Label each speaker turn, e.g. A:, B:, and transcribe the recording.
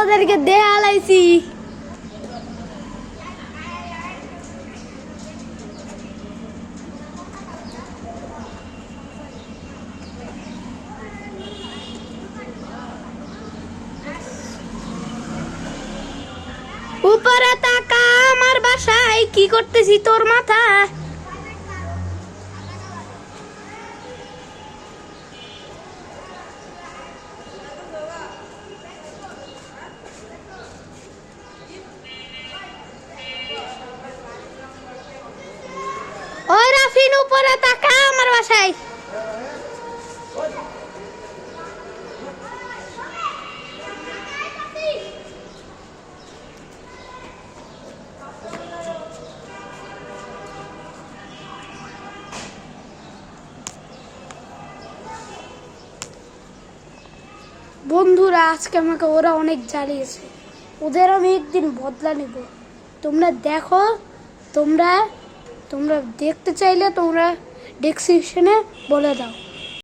A: তোমাদেরকে দেখালাইছি। উপরে তাকা, আমার বাসায় কি করতেছি তোর মাথা। ওই রাফিন উপরে তাকা, আমার বাসায়। বন্ধুরা, আজকে আমাকে ওরা অনেক জ্বালিয়েছে, ওদের আমি একদিন বদলা নেব। তোমরা দেখো, তোমরা দেখতে চাইলে তোমরা ডেসক্রিপশনে বলে দাও।